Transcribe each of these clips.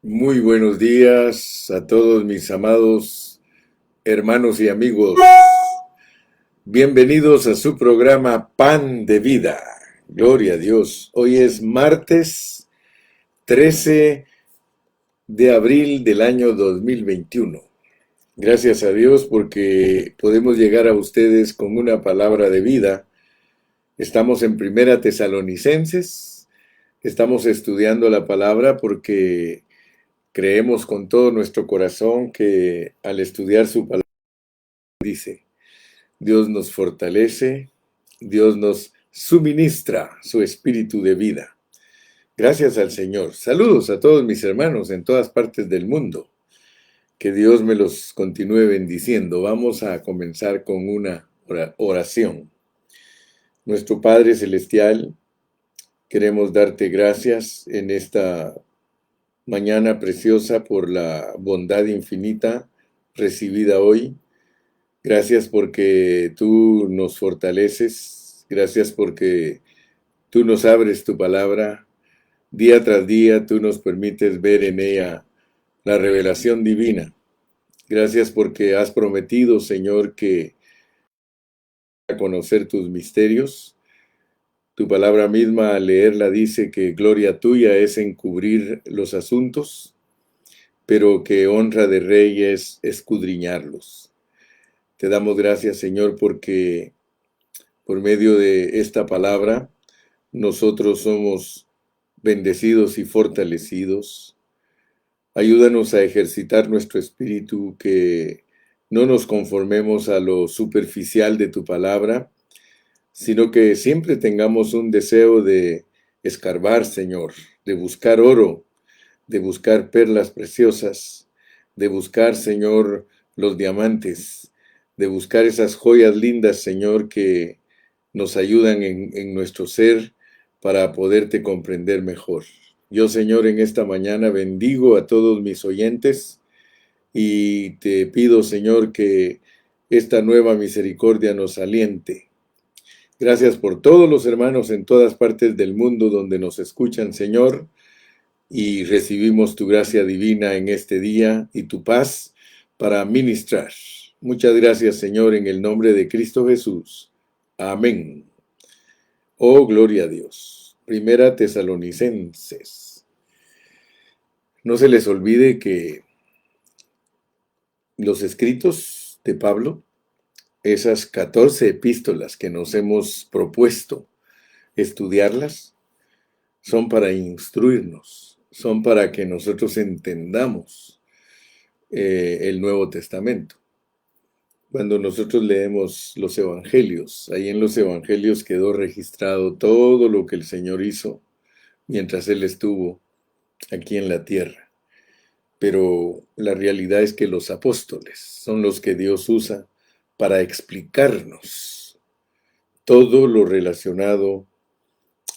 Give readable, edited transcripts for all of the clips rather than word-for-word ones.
Muy buenos días a todos mis amados hermanos y amigos. Bienvenidos a su programa Pan de Vida. Gloria a Dios. Hoy es martes 13 de abril del año 2021. Gracias a Dios porque podemos llegar a ustedes con una palabra de vida. Estamos en Primera Tesalonicenses. Estamos estudiando la palabra porque creemos con todo nuestro corazón que al estudiar su palabra dice, Dios nos fortalece, Dios nos suministra su espíritu de vida. Gracias al Señor. Saludos a todos mis hermanos en todas partes del mundo. Que Dios me los continúe bendiciendo. Vamos a comenzar con una oración. Nuestro Padre Celestial, queremos darte gracias en esta mañana preciosa por la bondad infinita recibida hoy. Gracias porque tú nos fortaleces. Gracias porque tú nos abres tu palabra. Día tras día tú nos permites ver en ella la revelación divina. Gracias porque has prometido, Señor, que a conocer tus misterios. Tu palabra misma al leerla dice que gloria tuya es encubrir los asuntos, pero que honra de rey es escudriñarlos. Te damos gracias, Señor, porque por medio de esta palabra nosotros somos bendecidos y fortalecidos. Ayúdanos a ejercitar nuestro espíritu, que no nos conformemos a lo superficial de tu palabra, sino que siempre tengamos un deseo de escarbar, Señor, de buscar oro, de buscar perlas preciosas, de buscar, Señor, los diamantes, de buscar esas joyas lindas, Señor, que nos ayudan en nuestro ser para poderte comprender mejor. Yo, Señor, en esta mañana bendigo a todos mis oyentes y te pido, Señor, que esta nueva misericordia nos aliente. Gracias por todos los hermanos en todas partes del mundo donde nos escuchan, Señor, y recibimos tu gracia divina en este día y tu paz para ministrar. Muchas gracias, Señor, en el nombre de Cristo Jesús. Amén. Oh, gloria a Dios. Primera Tesalonicenses. No se les olvide que los escritos de Pablo, esas 14 epístolas que nos hemos propuesto estudiarlas, son para instruirnos, son para que nosotros entendamos el Nuevo Testamento. Cuando nosotros leemos los evangelios, ahí en los evangelios quedó registrado todo lo que el Señor hizo mientras Él estuvo aquí en la tierra. Pero la realidad es que los apóstoles son los que Dios usa para explicarnos todo lo relacionado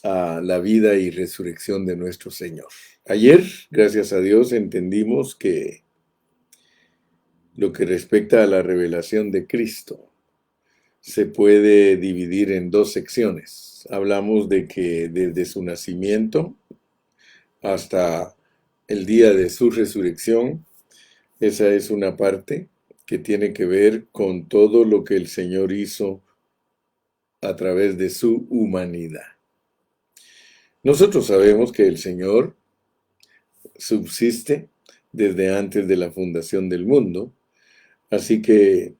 a la vida y resurrección de nuestro Señor. Ayer, gracias a Dios, entendimos que lo que respecta a la revelación de Cristo se puede dividir en dos secciones. Hablamos de que desde su nacimiento hasta el día de su resurrección, esa es una parte que tiene que ver con todo lo que el Señor hizo a través de su humanidad. Nosotros sabemos que el Señor subsiste desde antes de la fundación del mundo, así que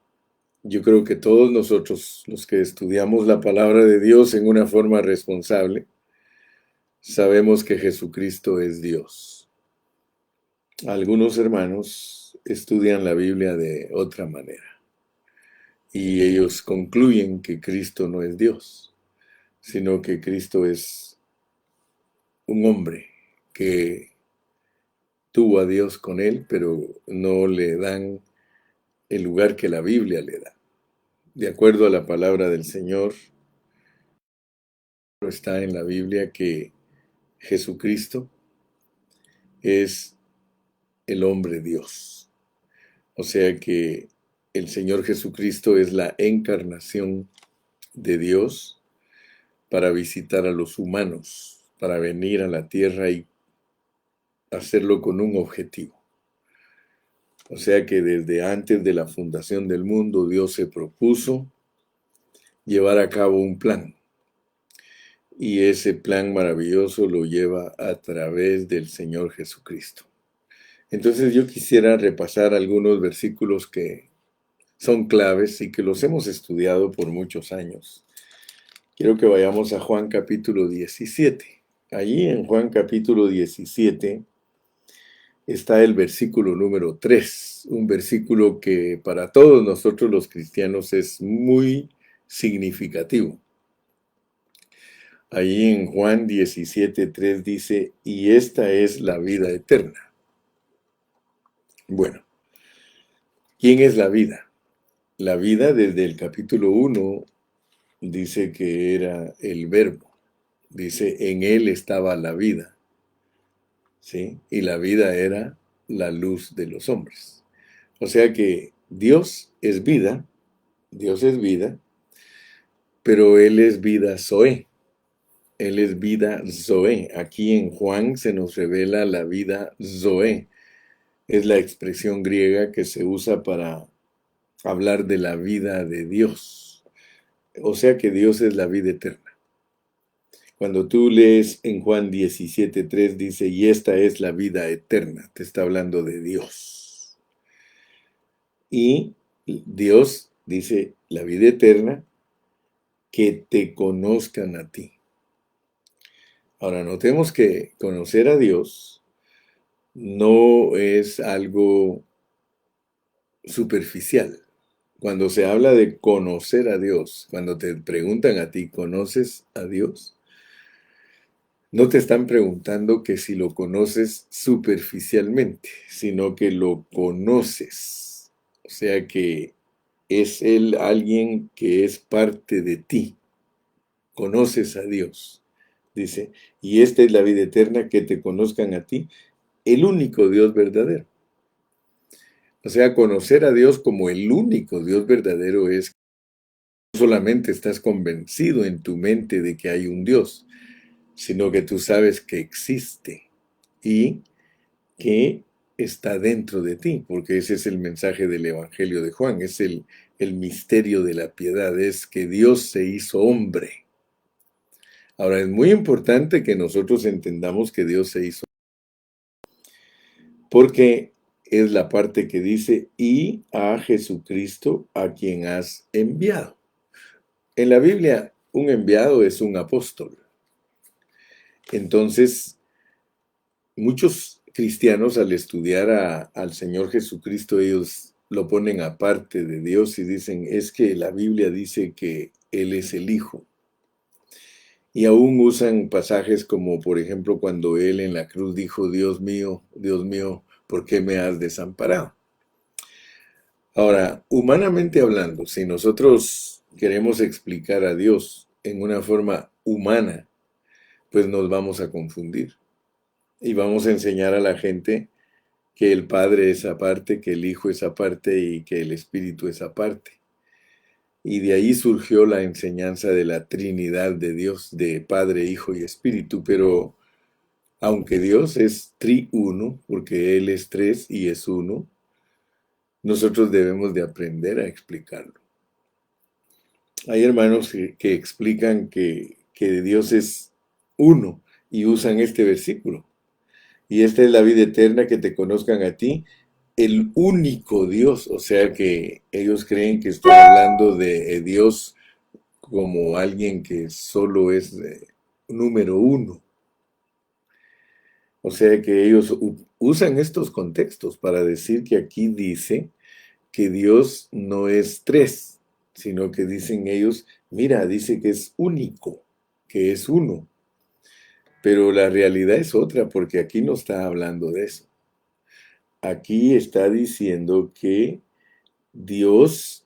yo creo que todos nosotros, los que estudiamos la palabra de Dios en una forma responsable, sabemos que Jesucristo es Dios. Algunos hermanos estudian la Biblia de otra manera y ellos concluyen que Cristo no es Dios, sino que Cristo es un hombre que tuvo a Dios con él, pero no le dan el lugar que la Biblia le da. De acuerdo a la palabra del Señor, está en la Biblia que Jesucristo es el hombre Dios. O sea que el Señor Jesucristo es la encarnación de Dios para visitar a los humanos, para venir a la tierra y hacerlo con un objetivo. O sea que desde antes de la fundación del mundo, Dios se propuso llevar a cabo un plan. Y ese plan maravilloso lo lleva a través del Señor Jesucristo. Entonces yo quisiera repasar algunos versículos que son claves y que los hemos estudiado por muchos años. Quiero que vayamos a Juan capítulo 17. Allí en Juan capítulo 17 está el versículo número 3, un versículo que para todos nosotros los cristianos es muy significativo. Allí en Juan 17:3 dice, y esta es la vida eterna. Bueno, ¿quién es la vida? La vida desde el capítulo 1 dice que era el verbo. Dice, en él estaba la vida. ¿Sí? Y la vida era la luz de los hombres. O sea que Dios es vida, pero Él es vida Zoé. Él es vida Zoé. Aquí en Juan se nos revela la vida Zoé. Es la expresión griega que se usa para hablar de la vida de Dios. O sea que Dios es la vida eterna. Cuando tú lees en Juan 17:3 dice, y esta es la vida eterna, te está hablando de Dios. Y Dios dice, la vida eterna, que te conozcan a ti. Ahora, notemos que conocer a Dios no es algo superficial. Cuando se habla de conocer a Dios, cuando te preguntan a ti, ¿conoces a Dios? No te están preguntando que si lo conoces superficialmente, sino que lo conoces. O sea que es Él alguien que es parte de ti. Conoces a Dios. Dice, y esta es la vida eterna, que te conozcan a ti, el único Dios verdadero. O sea, conocer a Dios como el único Dios verdadero es que no solamente estás convencido en tu mente de que hay un Dios, sino que tú sabes que existe y que está dentro de ti, porque ese es el mensaje del Evangelio de Juan, es el misterio de la piedad, es que Dios se hizo hombre. Ahora, es muy importante que nosotros entendamos que Dios se hizo, porque es la parte que dice, y a Jesucristo a quien has enviado. En la Biblia, un enviado es un apóstol. Entonces, muchos cristianos al estudiar al Señor Jesucristo, ellos lo ponen aparte de Dios y dicen, es que la Biblia dice que Él es el Hijo. Y aún usan pasajes como, por ejemplo, cuando Él en la cruz dijo, Dios mío, ¿por qué me has desamparado? Ahora, humanamente hablando, si nosotros queremos explicar a Dios en una forma humana, pues nos vamos a confundir. Y vamos a enseñar a la gente que el Padre es aparte, que el Hijo es aparte y que el Espíritu es aparte. Y de ahí surgió la enseñanza de la Trinidad de Dios, de Padre, Hijo y Espíritu. Pero aunque Dios es triuno, porque Él es tres y es uno, nosotros debemos de aprender a explicarlo. Hay hermanos que explican que Dios es uno y usan este versículo. Y esta es la vida eterna, que te conozcan a ti, el único Dios. O sea que ellos creen que están hablando de Dios como alguien que solo es número uno. O sea que ellos usan estos contextos para decir que aquí dice que Dios no es tres, sino que dicen ellos, mira, dice que es único, que es uno. Pero la realidad es otra, porque aquí no está hablando de eso. Aquí está diciendo que Dios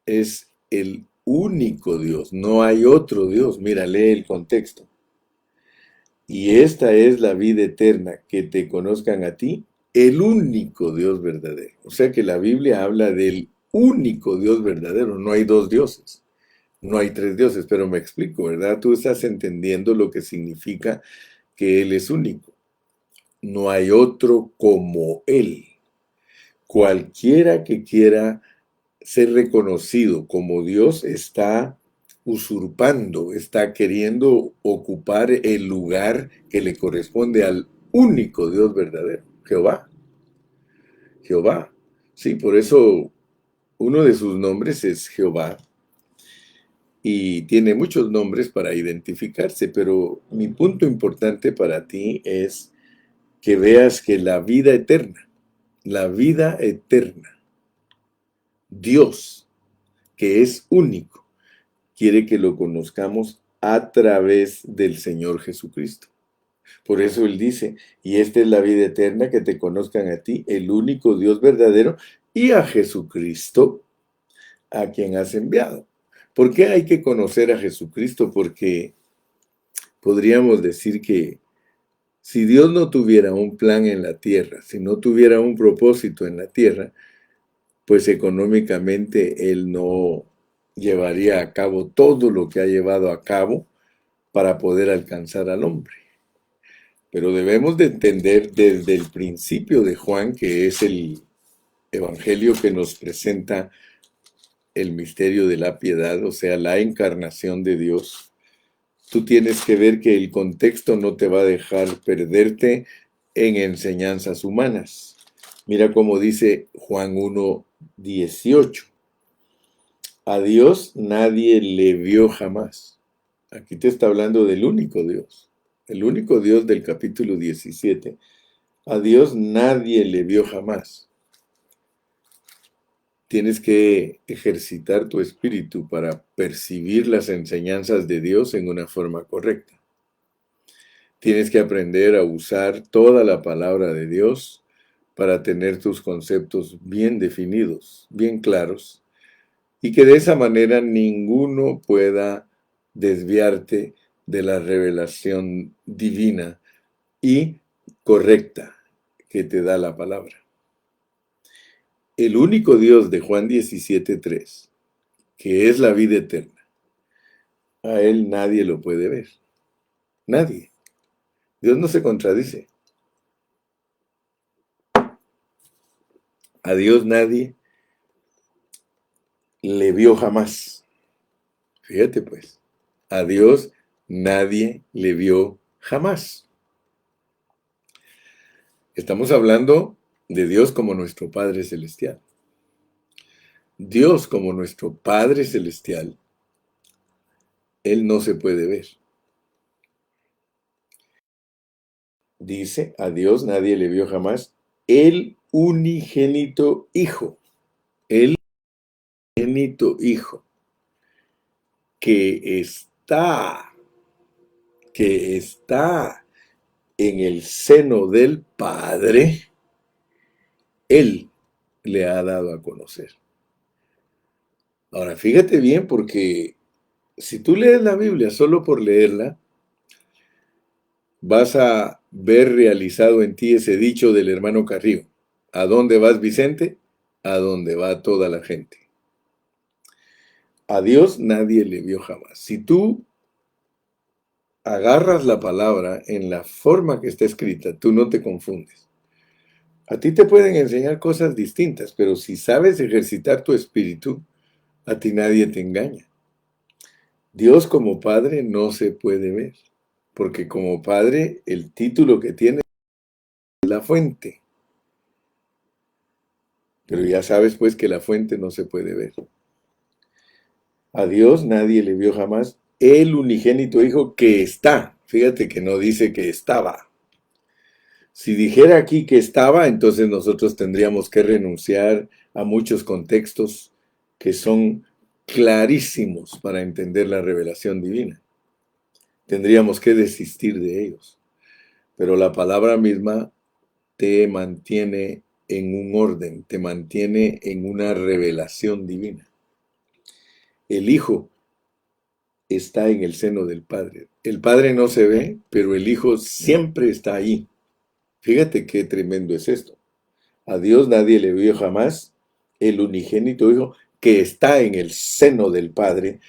es el único Dios, no hay otro Dios. Mira, lee el contexto. Y esta es la vida eterna, que te conozcan a ti, el único Dios verdadero. O sea que la Biblia habla del único Dios verdadero, no hay dos dioses. No hay tres dioses, pero me explico, ¿verdad? Tú estás entendiendo lo que significa que Él es único. no hay otro como Él. Cualquiera que quiera ser reconocido como Dios está usurpando, está queriendo ocupar el lugar que le corresponde al único Dios verdadero, Jehová. Jehová. Sí, por eso uno de sus nombres es Jehová y tiene muchos nombres para identificarse, pero mi punto importante para ti es que veas que la vida eterna, Dios, que es único, quiere que lo conozcamos a través del Señor Jesucristo. Por eso Él dice, y esta es la vida eterna, que te conozcan a ti, el único Dios verdadero, y a Jesucristo, a quien has enviado. ¿Por qué hay que conocer a Jesucristo? Porque podríamos decir que si Dios no tuviera un plan en la tierra, si no tuviera un propósito en la tierra, pues económicamente Él no llevaría a cabo todo lo que ha llevado a cabo para poder alcanzar al hombre. Pero debemos de entender desde el principio de Juan, que es el evangelio que nos presenta el misterio de la piedad, o sea, la encarnación de Dios. Tú tienes que ver que el contexto no te va a dejar perderte en enseñanzas humanas. Mira cómo dice Juan 1:18. A Dios nadie le vio jamás. Aquí te está hablando del único Dios. El único Dios del capítulo 17. A Dios nadie le vio jamás. Tienes que ejercitar tu espíritu para percibir las enseñanzas de Dios en una forma correcta. Tienes que aprender a usar toda la palabra de Dios para tener tus conceptos bien definidos, bien claros, y que de esa manera ninguno pueda desviarte de la revelación divina y correcta que te da la palabra. El único Dios de Juan 17:3, que es la vida eterna, a Él nadie lo puede ver. Nadie. Dios no se contradice. A Dios nadie le vio jamás. Fíjate pues, a Dios nadie le vio jamás. Estamos hablando de Dios como nuestro Padre Celestial. Dios como nuestro Padre Celestial, Él no se puede ver. Dice, a Dios nadie le vio jamás el unigénito Hijo. El unigénito Hijo que está en el seno del Padre, Él le ha dado a conocer. Ahora, fíjate bien, porque si tú lees la Biblia solo por leerla, vas a ver realizado en ti ese dicho del hermano Carrillo. ¿A dónde vas, Vicente? A dónde va toda la gente. A Dios nadie le vio jamás. Si tú agarras la palabra en la forma que está escrita, tú no te confundes. A ti te pueden enseñar cosas distintas, pero si sabes ejercitar tu espíritu, a ti nadie te engaña. Dios como Padre no se puede ver, porque como Padre el título que tiene es la fuente. Pero ya sabes pues que la fuente no se puede ver. A Dios nadie le vio jamás el unigénito Hijo que está. Fíjate que no dice que estaba. Si dijera aquí que estaba, entonces nosotros tendríamos que renunciar a muchos contextos que son clarísimos para entender la revelación divina. Tendríamos que desistir de ellos. Pero la palabra misma te mantiene en un orden, te mantiene en una revelación divina. El Hijo está en el seno del Padre. El Padre no se ve, pero el Hijo siempre está ahí. Fíjate qué tremendo es esto. A Dios nadie le vio jamás, el unigénito Hijo que está en el seno del Padre,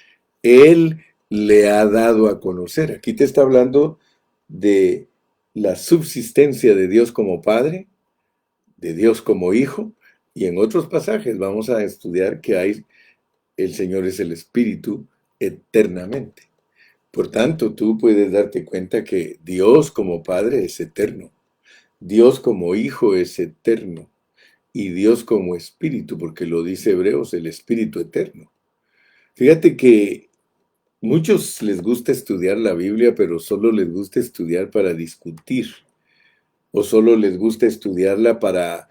Él le ha dado a conocer. Aquí te está hablando de la subsistencia de Dios como Padre, de Dios como Hijo, y en otros pasajes vamos a estudiar que el Señor es el Espíritu eternamente. Por tanto, tú puedes darte cuenta que Dios como Padre es eterno, Dios como Hijo es eterno, y Dios como Espíritu, porque lo dice Hebreos, el Espíritu eterno. Fíjate que muchos les gusta estudiar la Biblia, pero solo les gusta estudiar para discutir, o solo les gusta estudiarla para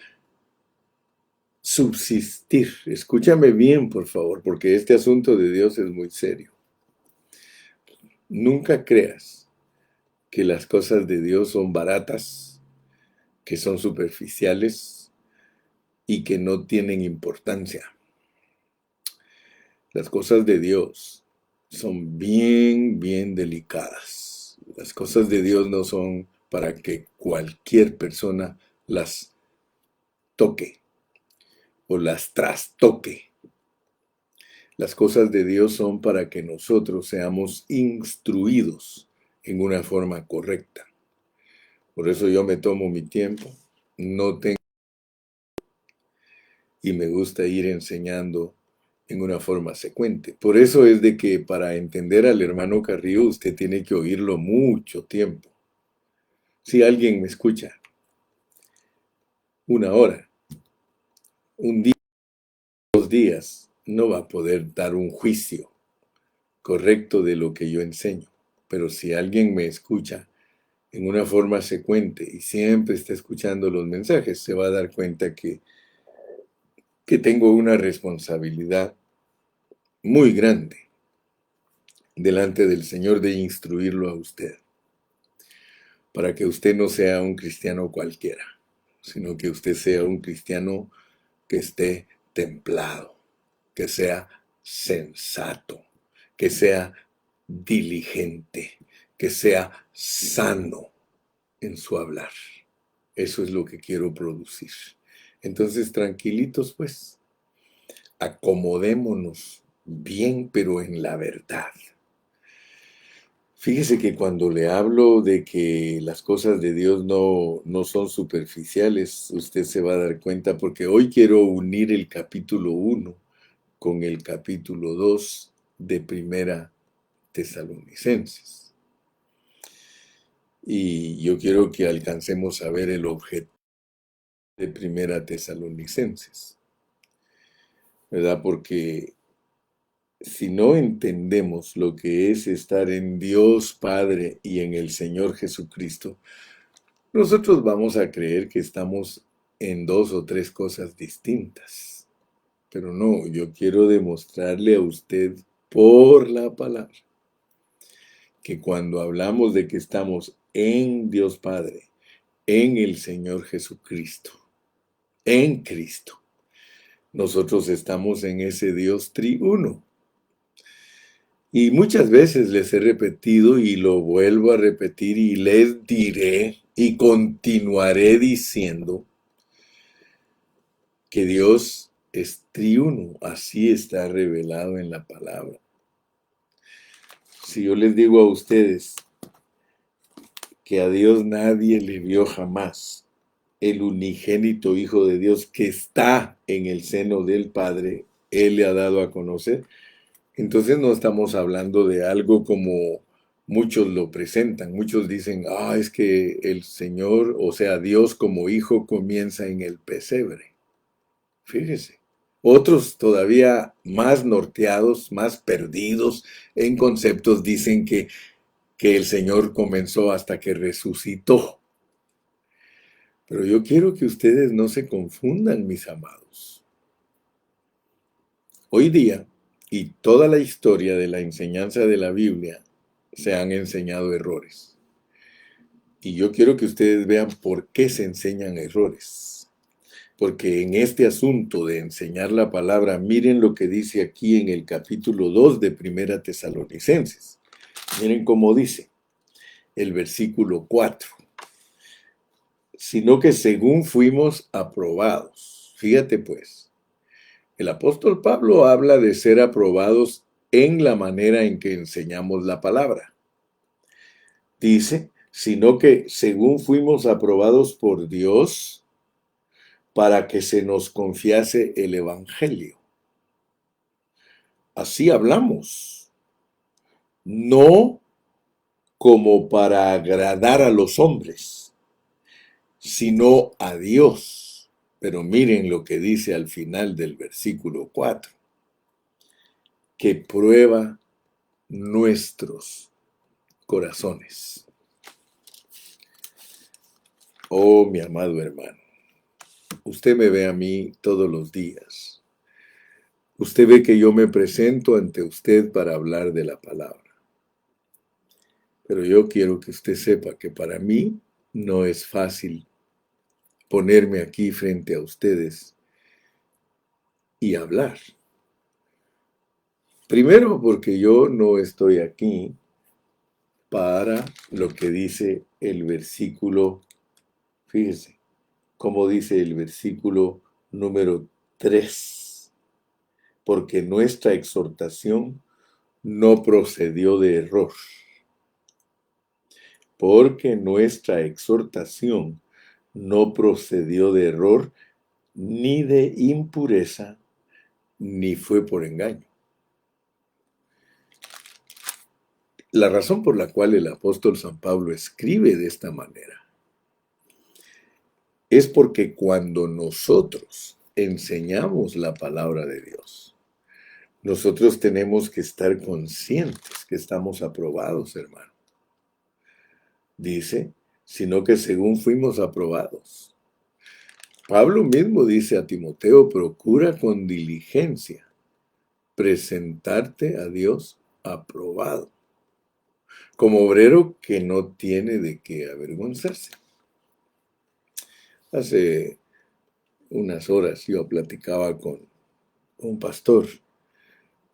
subsistir. Escúchame bien, por favor, porque este asunto de Dios es muy serio. Nunca creas que las cosas de Dios son baratas, que son superficiales y que no tienen importancia. Las cosas de Dios son bien, bien delicadas. Las cosas de Dios no son para que cualquier persona las toque o las trastoque. Las cosas de Dios son para que nosotros seamos instruidos en una forma correcta. Por eso yo me tomo mi tiempo, no tengo y me gusta ir enseñando en una forma secuente. Por eso es de que para entender al hermano Carrillo usted tiene que oírlo mucho tiempo. Si alguien me escucha una hora, un día, 2 días, no va a poder dar un juicio correcto de lo que yo enseño. Pero si alguien me escucha en una forma secuente y siempre está escuchando los mensajes, se va a dar cuenta que tengo una responsabilidad muy grande delante del Señor de instruirlo a usted, para que usted no sea un cristiano cualquiera, sino que usted sea un cristiano que esté templado, que sea sensato, que sea diligente, que sea sano en su hablar. Eso es lo que quiero producir. Entonces, tranquilitos pues, acomodémonos bien, pero en la verdad. Fíjese que cuando le hablo de que las cosas de Dios no son superficiales, usted se va a dar cuenta porque hoy quiero unir el capítulo 1 con el capítulo 2 de Primera Tesalonicenses. Y yo quiero que alcancemos a ver el objeto de Primera Tesalonicenses, ¿verdad? Porque si no entendemos lo que es estar en Dios Padre y en el Señor Jesucristo, nosotros vamos a creer que estamos en 2 o 3 cosas distintas. Pero no, yo quiero demostrarle a usted por la palabra que cuando hablamos de que estamos en Dios Padre, en el Señor Jesucristo, en Cristo, nosotros estamos en ese Dios triuno. Y muchas veces les he repetido y lo vuelvo a repetir y les diré y continuaré diciendo que Dios es triuno, así está revelado en la palabra. Si yo les digo a ustedes que a Dios nadie le vio jamás, el unigénito Hijo de Dios que está en el seno del Padre, Él le ha dado a conocer. Entonces no estamos hablando de algo como muchos lo presentan. Muchos dicen, es que el Señor, o sea, Dios como Hijo comienza en el pesebre. Fíjese. Otros todavía más norteados, más perdidos en conceptos, dicen que el Señor comenzó hasta que resucitó. Pero yo quiero que ustedes no se confundan, mis amados. Hoy día, y toda la historia de la enseñanza de la Biblia, se han enseñado errores. Y yo quiero que ustedes vean por qué se enseñan errores. Porque en este asunto de enseñar la palabra, miren lo que dice aquí en el capítulo 2 de Primera Tesalonicenses. Miren cómo dice el versículo 4. Sino que según fuimos aprobados. Fíjate pues, el apóstol Pablo habla de ser aprobados en la manera en que enseñamos la palabra. Dice, sino que según fuimos aprobados por Dios para que se nos confiase el Evangelio. Así hablamos, no como para agradar a los hombres, sino a Dios. Pero miren lo que dice al final del versículo 4, que prueba nuestros corazones. Oh, mi amado hermano, usted me ve a mí todos los días. Usted ve que yo me presento ante usted para hablar de la palabra. Pero yo quiero que usted sepa que para mí no es fácil ponerme aquí frente a ustedes y hablar. Primero porque yo no estoy aquí para lo que dice el versículo, fíjese, como dice el versículo número 3, porque nuestra exhortación no procedió de error, porque nuestra exhortación no procedió de error, ni de impureza, ni fue por engaño. La razón por la cual el apóstol San Pablo escribe de esta manera es porque cuando nosotros enseñamos la palabra de Dios, nosotros tenemos que estar conscientes que estamos aprobados, hermano. Dice, sino que según fuimos aprobados. Pablo mismo dice a Timoteo, procura con diligencia presentarte a Dios aprobado, como obrero que no tiene de qué avergonzarse. Hace unas horas yo platicaba con un pastor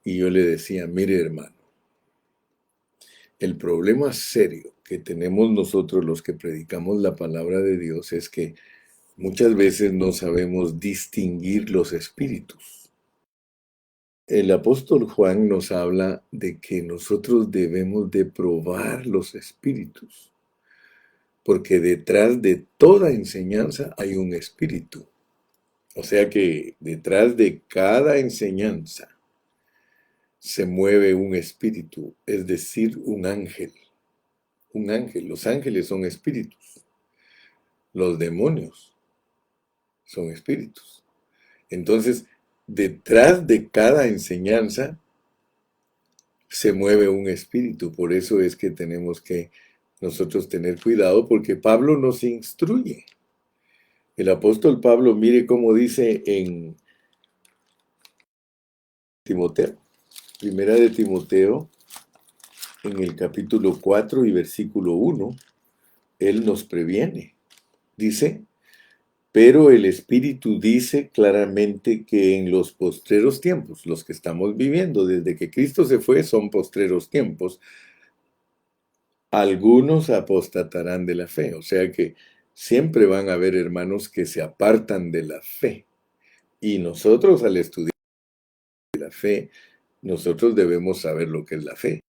y yo le decía, mire hermano, el problema serio que tenemos nosotros los que predicamos la palabra de Dios es que muchas veces no sabemos distinguir los espíritus. El apóstol Juan nos habla de que nosotros debemos de probar los espíritus, porque detrás de toda enseñanza hay un espíritu. O sea que detrás de cada enseñanza se mueve un espíritu, es decir, un ángel. Un ángel. Los ángeles son espíritus. Los demonios son espíritus. Entonces, detrás de cada enseñanza se mueve un espíritu. Por eso es que tenemos que nosotros tener cuidado, porque Pablo nos instruye. El apóstol Pablo, mire cómo dice en Timoteo, primera de Timoteo, en el capítulo 4 y versículo 1, él nos previene. Dice, pero el Espíritu dice claramente que en los postreros tiempos, los que estamos viviendo desde que Cristo se fue, son postreros tiempos, algunos apostatarán de la fe. O sea que siempre van a haber hermanos que se apartan de la fe. Y nosotros al estudiar la fe, nosotros debemos saber lo que es la fe.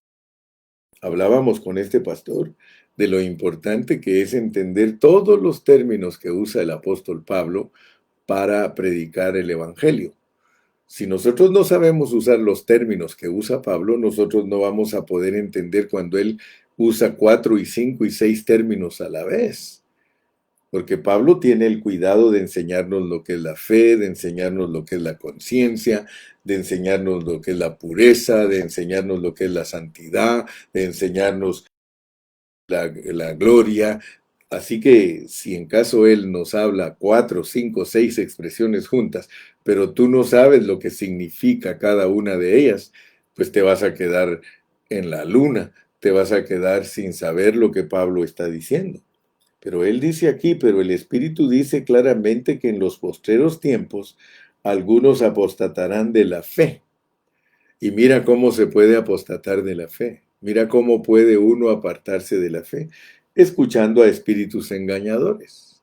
Hablábamos con este pastor de lo importante que es entender todos los términos que usa el apóstol Pablo para predicar el Evangelio. Si nosotros no sabemos usar los términos que usa Pablo, nosotros no vamos a poder entender cuando él usa 4 y 5 y 6 términos a la vez. Porque Pablo tiene el cuidado de enseñarnos lo que es la fe, de enseñarnos lo que es la conciencia, de enseñarnos lo que es la pureza, de enseñarnos lo que es la santidad, de enseñarnos la gloria. Así que si en caso él nos habla 4, 5, 6 expresiones juntas, pero tú no sabes lo que significa cada una de ellas, pues te vas a quedar en la luna, te vas a quedar sin saber lo que Pablo está diciendo. Pero él dice aquí, pero el Espíritu dice claramente que en los postreros tiempos algunos apostatarán de la fe. Y mira cómo se puede apostatar de la fe. Mira cómo puede uno apartarse de la fe, escuchando a espíritus engañadores.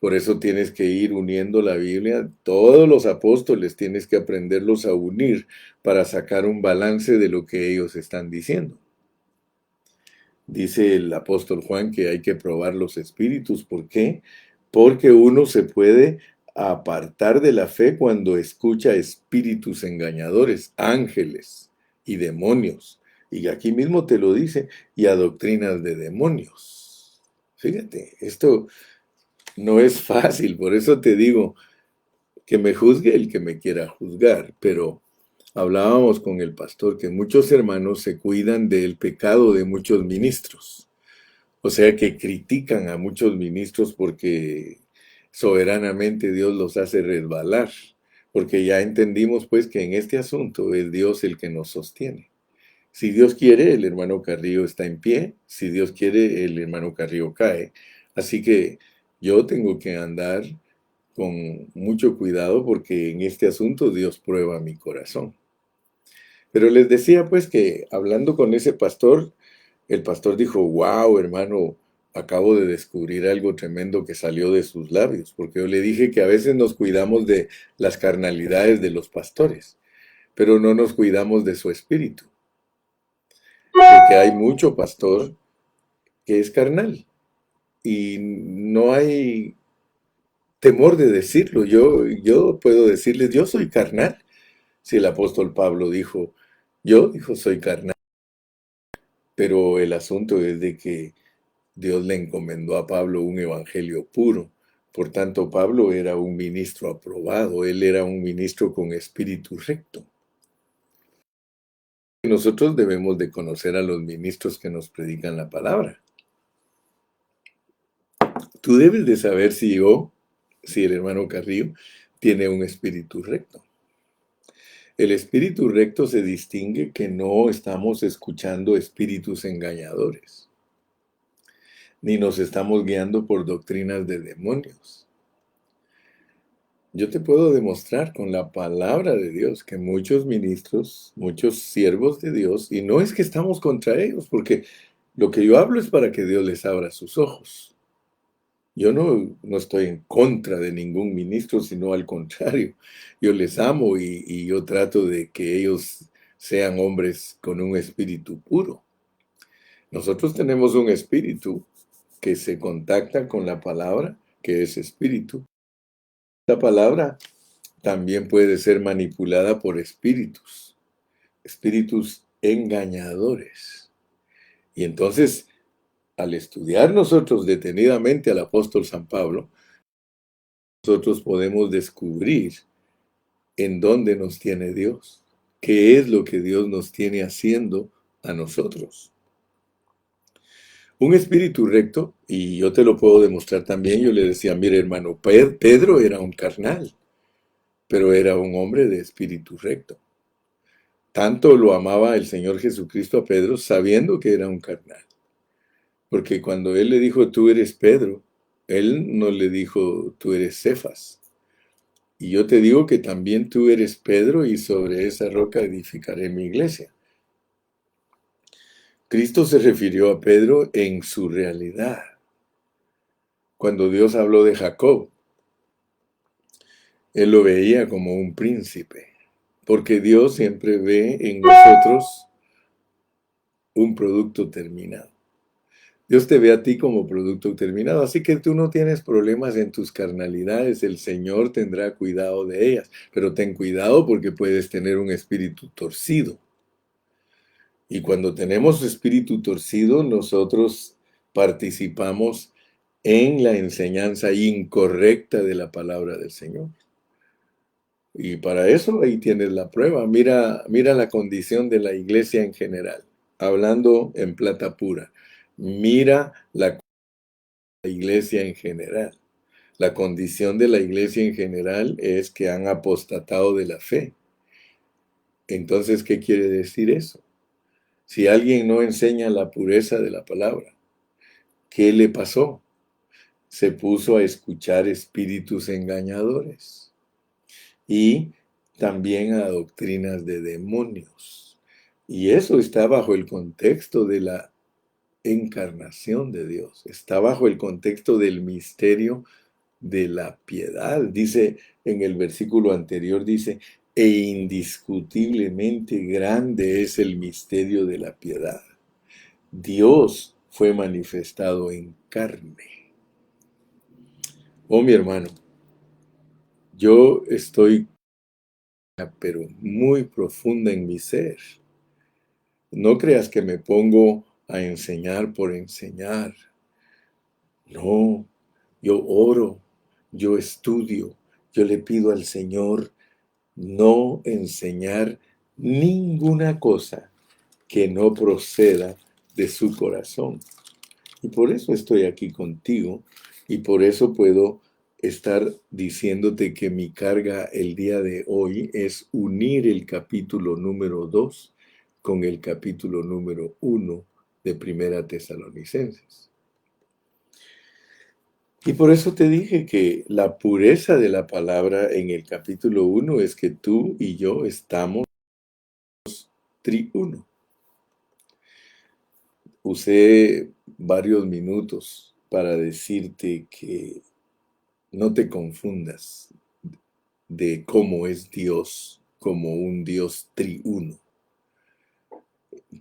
Por eso tienes que ir uniendo la Biblia. Todos los apóstoles tienes que aprenderlos a unir para sacar un balance de lo que ellos están diciendo. Dice el apóstol Juan que hay que probar los espíritus. ¿Por qué? Porque uno se puede apartar de la fe cuando escucha espíritus engañadores, ángeles y demonios. Y aquí mismo te lo dice, y a doctrinas de demonios. Fíjate, esto no es fácil, por eso te digo que me juzgue el que me quiera juzgar, pero hablábamos con el pastor que muchos hermanos se cuidan del pecado de muchos ministros. O sea que critican a muchos ministros porque soberanamente Dios los hace resbalar, porque ya entendimos pues que en este asunto es Dios el que nos sostiene. Si Dios quiere, el hermano Carrillo está en pie, si Dios quiere, el hermano Carrillo cae. Así que yo tengo que andar con mucho cuidado porque en este asunto Dios prueba mi corazón. Pero les decía pues que hablando con ese pastor, el pastor dijo, wow, hermano, acabo de descubrir algo tremendo que salió de sus labios, porque yo le dije que a veces nos cuidamos de las carnalidades de los pastores, pero no nos cuidamos de su espíritu, porque hay mucho pastor que es carnal y no hay temor de decirlo. Yo puedo decirles, yo soy carnal. Si el apóstol Pablo dijo, yo, dijo, soy carnal, pero el asunto es de que Dios le encomendó a Pablo un evangelio puro. Por tanto, Pablo era un ministro aprobado, él era un ministro con espíritu recto. Nosotros debemos de conocer a los ministros que nos predican la palabra. Tú debes de saber si el hermano Carrillo tiene un espíritu recto. El espíritu recto se distingue que no estamos escuchando espíritus engañadores, ni nos estamos guiando por doctrinas de demonios. Yo te puedo demostrar con la palabra de Dios que muchos ministros, muchos siervos de Dios, y no es que estamos contra ellos, porque lo que yo hablo es para que Dios les abra sus ojos. Yo no estoy en contra de ningún ministro, sino al contrario. Yo les amo y yo trato de que ellos sean hombres con un espíritu puro. Nosotros tenemos un espíritu que se contacta con la palabra, que es espíritu. La palabra también puede ser manipulada por espíritus, espíritus engañadores. Y entonces, al estudiar nosotros detenidamente al apóstol San Pablo, nosotros podemos descubrir en dónde nos tiene Dios, qué es lo que Dios nos tiene haciendo a nosotros. Un espíritu recto, y yo te lo puedo demostrar también, yo le decía, mire hermano, Pedro era un carnal, pero era un hombre de espíritu recto. Tanto lo amaba el Señor Jesucristo a Pedro, sabiendo que era un carnal. Porque cuando él le dijo, tú eres Pedro, él no le dijo, tú eres Cefas. Y yo te digo que también tú eres Pedro y sobre esa roca edificaré mi iglesia. Cristo se refirió a Pedro en su realidad. Cuando Dios habló de Jacob, él lo veía como un príncipe. Porque Dios siempre ve en nosotros un producto terminado. Dios te ve a ti como producto terminado, así que tú no tienes problemas en tus carnalidades, el Señor tendrá cuidado de ellas, pero ten cuidado porque puedes tener un espíritu torcido. Y cuando tenemos espíritu torcido, nosotros participamos en la enseñanza incorrecta de la palabra del Señor. Y para eso ahí tienes la prueba. Mira la condición de la iglesia en general, hablando en plata pura. Mira la iglesia en general. La condición de la iglesia en general es que han apostatado de la fe. Entonces, ¿qué quiere decir eso? Si alguien no enseña la pureza de la palabra, ¿qué le pasó? Se puso a escuchar espíritus engañadores y también a doctrinas de demonios. Y eso está bajo el contexto de la encarnación de Dios, está bajo el contexto del misterio de la piedad. Dice en el versículo anterior, dice, e indiscutiblemente grande es el misterio de la piedad. Dios fue manifestado en carne. Oh, mi hermano, yo estoy, pero muy profunda en mi ser. No creas que me pongo a enseñar por enseñar. No, yo oro, yo estudio, yo le pido al Señor no enseñar ninguna cosa que no proceda de su corazón. Y por eso estoy aquí contigo y por eso puedo estar diciéndote que mi carga el día de hoy es unir el capítulo número 2 con el capítulo número 1 de Primera Tesalonicenses. Y por eso te dije que la pureza de la palabra en el capítulo 1 es que tú y yo estamos triuno. Usé varios minutos para decirte que no te confundas de cómo es Dios como un Dios triuno.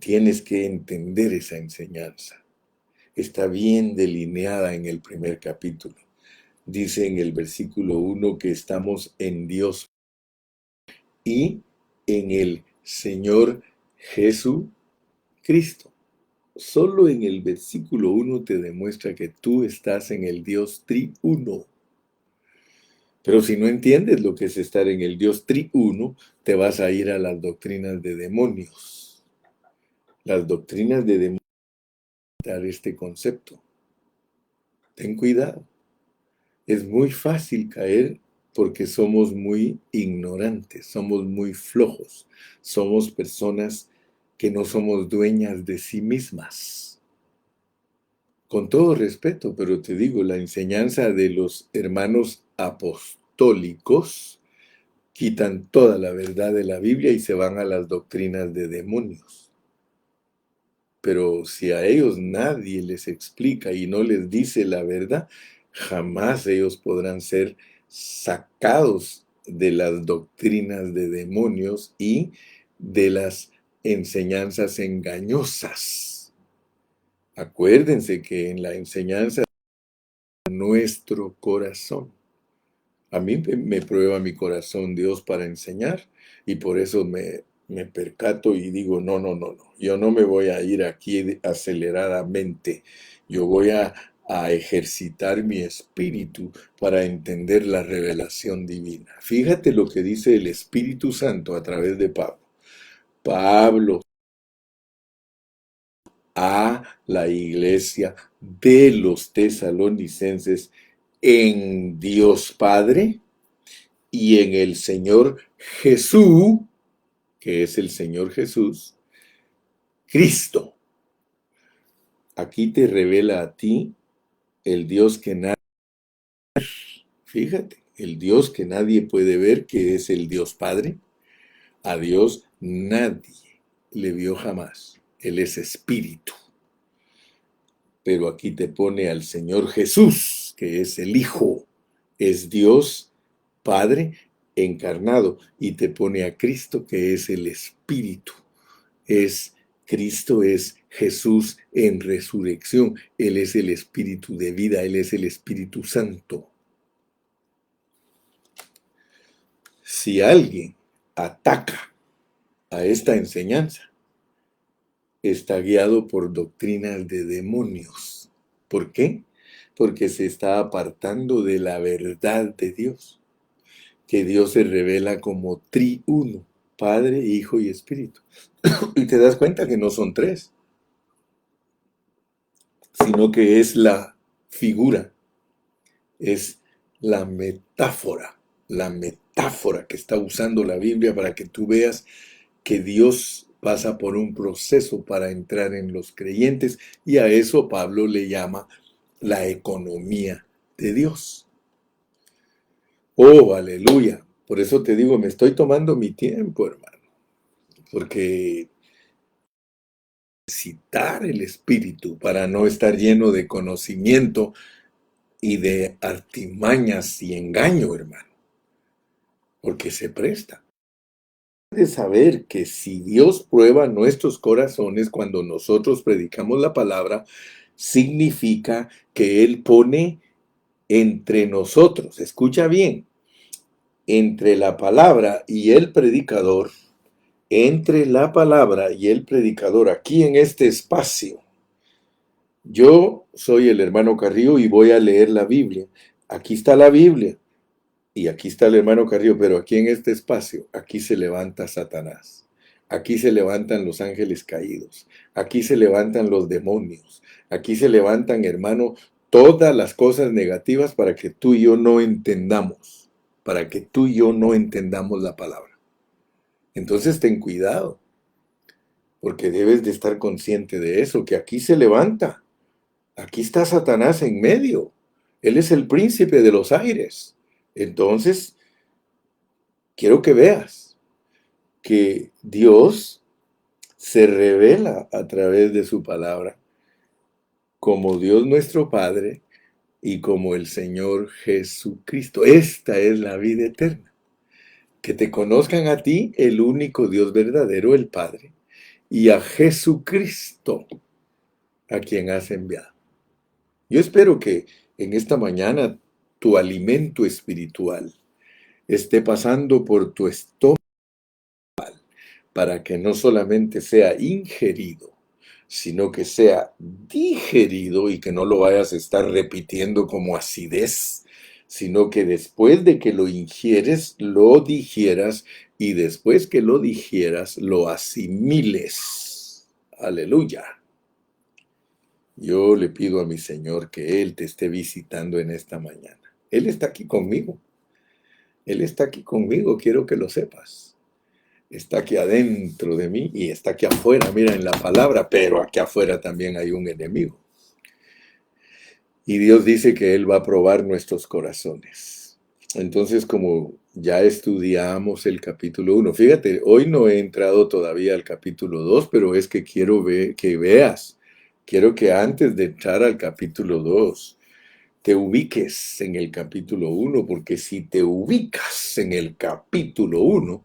Tienes que entender esa enseñanza. Está bien delineada en el primer capítulo. Dice en el versículo 1 que estamos en Dios y en el Señor Jesucristo. Solo en el versículo 1 te demuestra que tú estás en el Dios triuno. Pero si no entiendes lo que es estar en el Dios triuno, te vas a ir a las doctrinas de demonios. Las doctrinas de demonios dar este concepto. Ten cuidado. Es muy fácil caer porque somos muy ignorantes, somos muy flojos, somos personas que no somos dueñas de sí mismas. Con todo respeto, pero te digo, la enseñanza de los hermanos apostólicos quitan toda la verdad de la Biblia y se van a las doctrinas de demonios. Pero si a ellos nadie les explica y no les dice la verdad, jamás ellos podrán ser sacados de las doctrinas de demonios y de las enseñanzas engañosas. Acuérdense que en la enseñanza de nuestro corazón, a mí me prueba mi corazón Dios para enseñar y por eso me percato y digo, no, yo no me voy a ir aquí aceleradamente, yo voy a ejercitar mi espíritu para entender la revelación divina. Fíjate lo que dice el Espíritu Santo a través de Pablo. Pablo a la iglesia de los tesalonicenses en Dios Padre y en el Señor Jesús, que es el Señor Jesús, Cristo. Aquí te revela a ti el Dios que nadie, fíjate, el Dios que nadie puede ver, que es el Dios Padre. A Dios nadie le vio jamás. Él es espíritu. Pero aquí te pone al Señor Jesús, que es el Hijo, es Dios Padre encarnado, y te pone a Cristo, que es el Espíritu. Cristo es Jesús en resurrección. Él es el Espíritu de vida, Él es el Espíritu Santo. Si alguien ataca a esta enseñanza, está guiado por doctrinas de demonios. ¿Por qué? Porque se está apartando de la verdad de Dios, que Dios se revela como triuno, Padre, Hijo y Espíritu. Y te das cuenta que no son tres, sino que es la figura, es la metáfora que está usando la Biblia para que tú veas que Dios pasa por un proceso para entrar en los creyentes, y a eso Pablo le llama la economía de Dios. Oh, aleluya. Por eso te digo, me estoy tomando mi tiempo, hermano, porque citar el espíritu para no estar lleno de conocimiento y de artimañas y engaño, hermano, porque se presta. De saber que si Dios prueba nuestros corazones cuando nosotros predicamos la palabra, significa que Él pone entre nosotros, escucha bien, entre la palabra y el predicador, entre la palabra y el predicador, aquí en este espacio. Yo soy el hermano Carrillo y voy a leer la Biblia. Aquí está la Biblia y aquí está el hermano Carrillo, pero aquí en este espacio, aquí se levanta Satanás. Aquí se levantan los ángeles caídos. Aquí se levantan los demonios. Aquí se levantan, hermano, todas las cosas negativas para que tú y yo no entendamos. Para que tú y yo no entendamos la palabra. Entonces ten cuidado, porque debes de estar consciente de eso, que aquí se levanta. Aquí está Satanás en medio. Él es el príncipe de los aires. Entonces, quiero que veas que Dios se revela a través de su palabra como Dios nuestro Padre y como el Señor Jesucristo. Esta es la vida eterna. Que te conozcan a ti, el único Dios verdadero, el Padre, y a Jesucristo, a quien has enviado. Yo espero que en esta mañana tu alimento espiritual esté pasando por tu estómago para que no solamente sea ingerido, sino que sea digerido y que no lo vayas a estar repitiendo como acidez, sino que después de que lo ingieres, lo digieras y después que lo digieras, lo asimiles. Aleluya. Yo le pido a mi Señor que Él te esté visitando en esta mañana. Él está aquí conmigo. Él está aquí conmigo, quiero que lo sepas. Está aquí adentro de mí y está aquí afuera, mira en la palabra, pero aquí afuera también hay un enemigo. Y Dios dice que Él va a probar nuestros corazones. Entonces, como ya estudiamos el capítulo 1, fíjate, hoy no he entrado todavía al capítulo 2, pero es que quiero que veas, quiero que antes de entrar al capítulo 2, te ubiques en el capítulo 1, porque si te ubicas en el capítulo 1,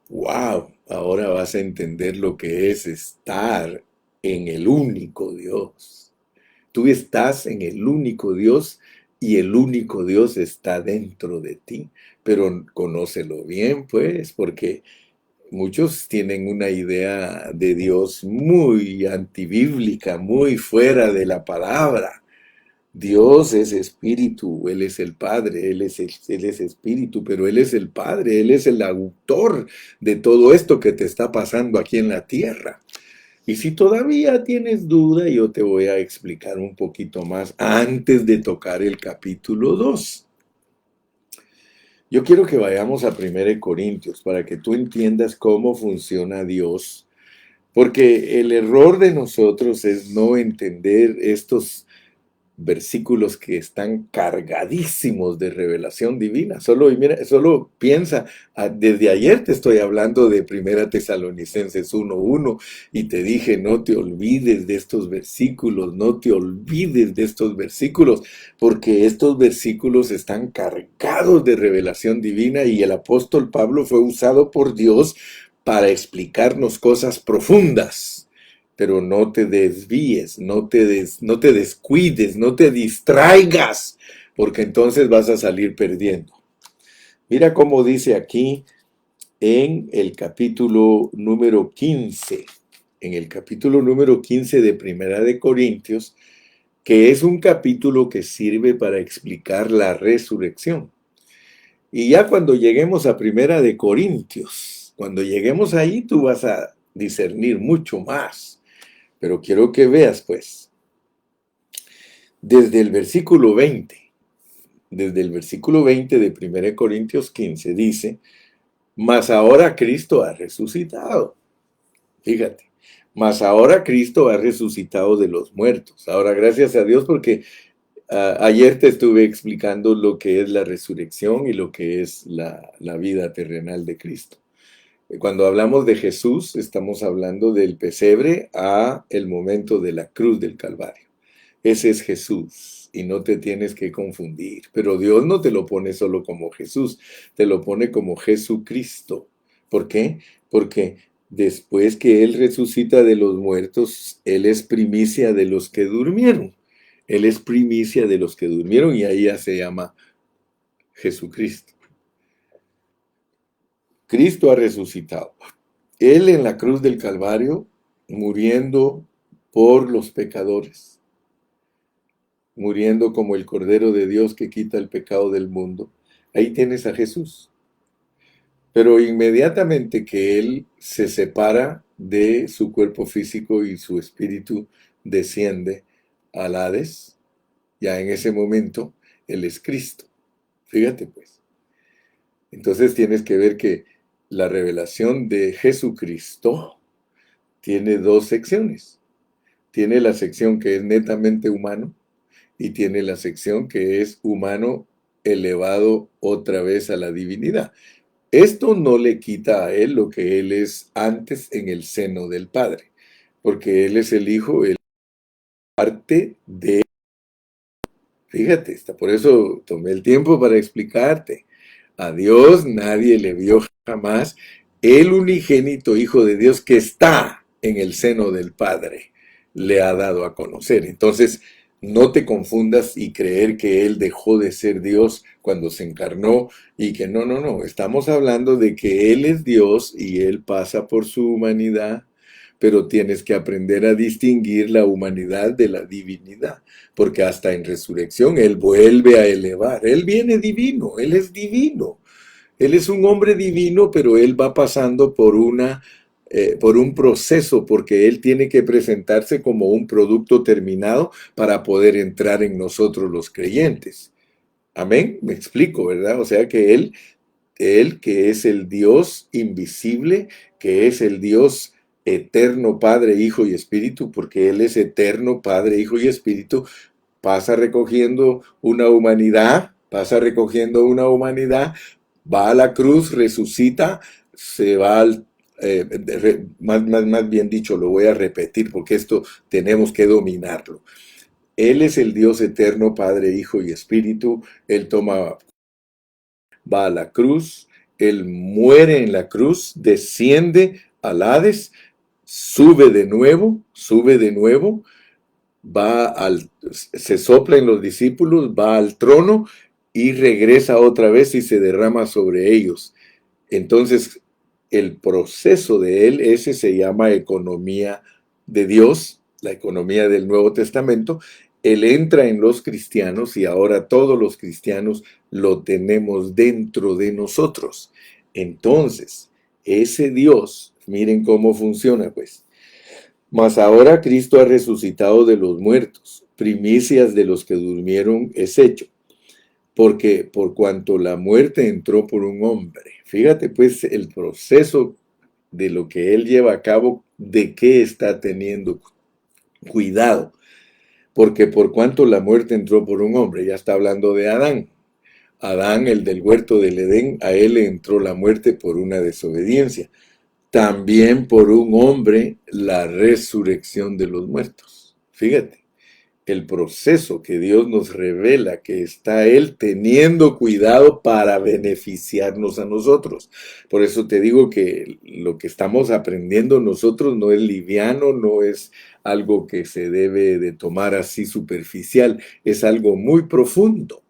wow, ahora vas a entender lo que es estar en el único Dios. Tú estás en el único Dios y el único Dios está dentro de ti. Pero conócelo bien, pues, porque muchos tienen una idea de Dios muy antibíblica, muy fuera de la palabra. Dios es espíritu, Él es el Padre, Él es espíritu, pero Él es el Padre, Él es el autor de todo esto que te está pasando aquí en la tierra. Y si todavía tienes duda, yo te voy a explicar un poquito más antes de tocar el capítulo 2. Yo quiero que vayamos a 1 Corintios para que tú entiendas cómo funciona Dios, porque el error de nosotros es no entender estos versículos que están cargadísimos de revelación divina. Solo piensa, desde ayer te estoy hablando de 1 Tesalonicenses 1:1 y te dije, no te olvides de estos versículos, no te olvides de estos versículos, porque estos versículos están cargados de revelación divina y el apóstol Pablo fue usado por Dios para explicarnos cosas profundas. Pero no te desvíes, no te descuides, no te distraigas, porque entonces vas a salir perdiendo. Mira cómo dice aquí en el capítulo número 15, en el capítulo número 15 de Primera de Corintios, que es un capítulo que sirve para explicar la resurrección. Y ya cuando lleguemos a Primera de Corintios, cuando lleguemos ahí, tú vas a discernir mucho más. Pero quiero que veas, pues, desde el versículo 20, de 1 Corintios 15, dice, mas ahora Cristo ha resucitado. Fíjate, mas ahora Cristo ha resucitado de los muertos. Ahora, gracias a Dios, porque ayer te estuve explicando lo que es la resurrección y lo que es la vida terrenal de Cristo. Cuando hablamos de Jesús, estamos hablando del pesebre a el momento de la cruz del Calvario. Ese es Jesús y no te tienes que confundir. Pero Dios no te lo pone solo como Jesús, te lo pone como Jesucristo. ¿Por qué? Porque Después que Él resucita de los muertos, Él es primicia de los que durmieron. Él es primicia de los que durmieron y ahí ya se llama Jesucristo. Cristo ha resucitado. Él en la cruz del Calvario, muriendo por los pecadores, muriendo como el Cordero de Dios que quita el pecado del mundo. Ahí tienes a Jesús. Pero inmediatamente que Él se separa de su cuerpo físico y su espíritu desciende al Hades, ya en ese momento Él es Cristo. Fíjate pues. Entonces tienes que ver que la revelación de Jesucristo tiene dos secciones. Tiene la sección que es netamente humano y tiene la sección que es humano elevado otra vez a la divinidad. Esto no le quita a él lo que él es antes en el seno del Padre, porque él es el Hijo, él es parte de... Fíjate, por eso tomé el tiempo para explicarte. A Dios nadie le vio jamás, el unigénito Hijo de Dios que está en el seno del Padre le ha dado a conocer. Entonces, no te confundas y creer que Él dejó de ser Dios cuando se encarnó y que no, no, no. Estamos hablando de que Él es Dios y Él pasa por su humanidad, pero tienes que aprender a distinguir la humanidad de la divinidad, porque hasta en resurrección Él vuelve a elevar. Él viene divino, Él es divino. Él es un hombre divino, pero Él va pasando por un proceso, porque Él tiene que presentarse como un producto terminado para poder entrar en nosotros los creyentes. Amén, me explico, ¿verdad? O sea que Él que es el Dios invisible, que es el Dios eterno, Padre, Hijo y Espíritu, porque Él es eterno, Padre, Hijo y Espíritu, pasa recogiendo una humanidad, va a la cruz, resucita, se va al... más bien dicho, lo voy a repetir porque esto tenemos que dominarlo. Él es el Dios eterno, Padre, Hijo y Espíritu. Él va a la cruz, Él muere en la cruz, desciende al Hades, sube de nuevo, se sopla en los discípulos, va al trono y regresa otra vez y se derrama sobre ellos. Entonces, el proceso de él, ese se llama economía de Dios, la economía del Nuevo Testamento. Él entra en los cristianos y ahora todos los cristianos lo tenemos dentro de nosotros. Entonces, ese Dios, miren cómo funciona, pues. Mas ahora Cristo ha resucitado de los muertos, primicias de los que durmieron es hecho, porque por cuanto la muerte entró por un hombre, fíjate pues el proceso de lo que él lleva a cabo, de qué está teniendo cuidado, porque por cuanto la muerte entró por un hombre, ya está hablando de Adán. Adán, el del huerto del Edén, a él le entró la muerte por una desobediencia. También por un hombre la resurrección de los muertos. Fíjate, el proceso que Dios nos revela que está Él teniendo cuidado para beneficiarnos a nosotros. Por eso te digo que lo que estamos aprendiendo nosotros no es liviano, no es algo que se debe de tomar así superficial, es algo muy profundo.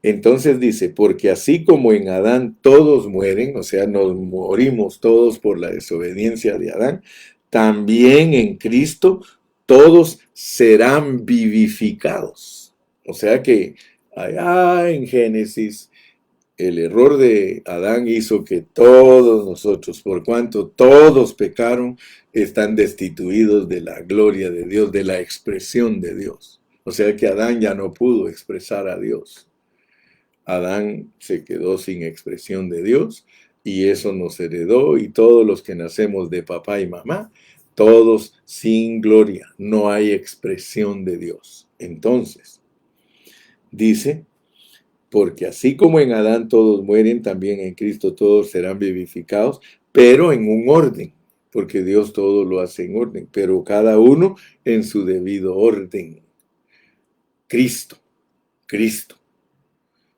Entonces dice, porque así como en Adán todos mueren, o sea, nos morimos todos por la desobediencia de Adán, también en Cristo todos serán vivificados. O sea que allá en Génesis, el error de Adán hizo que todos nosotros, por cuanto todos pecaron, están destituidos de la gloria de Dios, de la expresión de Dios. O sea que Adán ya no pudo expresar a Dios. Adán se quedó sin expresión de Dios y eso nos heredó y todos los que nacemos de papá y mamá, todos sin gloria, no hay expresión de Dios. Entonces, dice, porque así como en Adán todos mueren, también en Cristo todos serán vivificados, pero en un orden, porque Dios todo lo hace en orden, pero cada uno en su debido orden. Cristo, Cristo.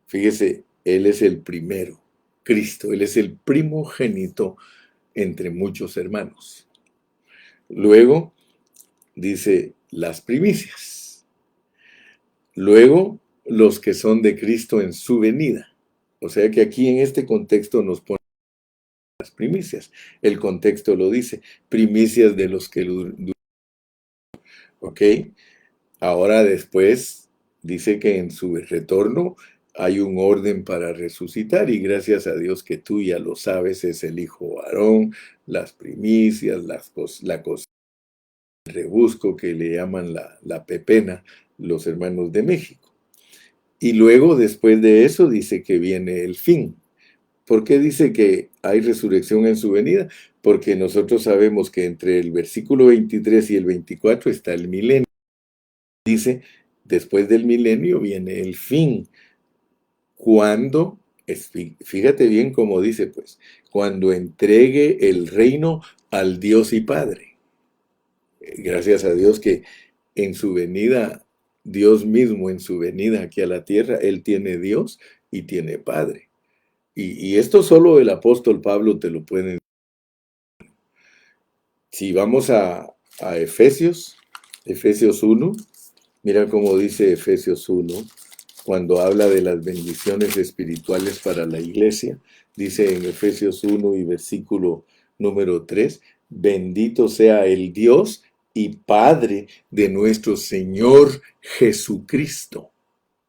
Fíjese, Él es el primero, Cristo, Él es el primogénito entre muchos hermanos. Luego dice las primicias. Luego los que son de Cristo en su venida. O sea que aquí en este contexto nos pone las primicias. El contexto lo dice, primicias de los que... ¿Ok? Ahora después dice que en su retorno hay un orden para resucitar y gracias a Dios que tú ya lo sabes, es el hijo varón, las primicias, la cosa, el rebusco que le llaman la pepena, los hermanos de México. Y luego después de eso dice que viene el fin. ¿Por qué dice que hay resurrección en su venida? Porque nosotros sabemos que entre el versículo 23 y el 24 está el milenio. Dice, después del milenio viene el fin. Cuando, fíjate bien cómo dice pues, cuando entregue el reino al Dios y Padre. Gracias a Dios que en su venida, Dios mismo en su venida aquí a la tierra, Él tiene Dios y tiene Padre. Y esto solo el apóstol Pablo te lo puede decir. Si vamos a Efesios 1, mira cómo dice Efesios 1, cuando habla de las bendiciones espirituales para la iglesia, dice en Efesios 1 y versículo número 3, bendito sea el Dios y Padre de nuestro Señor Jesucristo.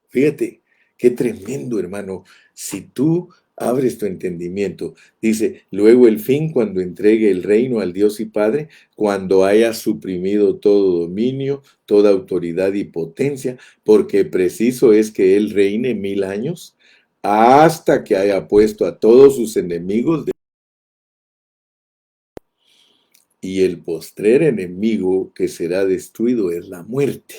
Fíjate, qué tremendo, hermano. Si tú abres tu entendimiento, dice, luego el fin cuando entregue el reino al Dios y Padre, cuando haya suprimido todo dominio, toda autoridad y potencia, porque preciso es que Él reine 1000 años, hasta que haya puesto a todos sus enemigos. Y el postrer enemigo que será destruido es la muerte.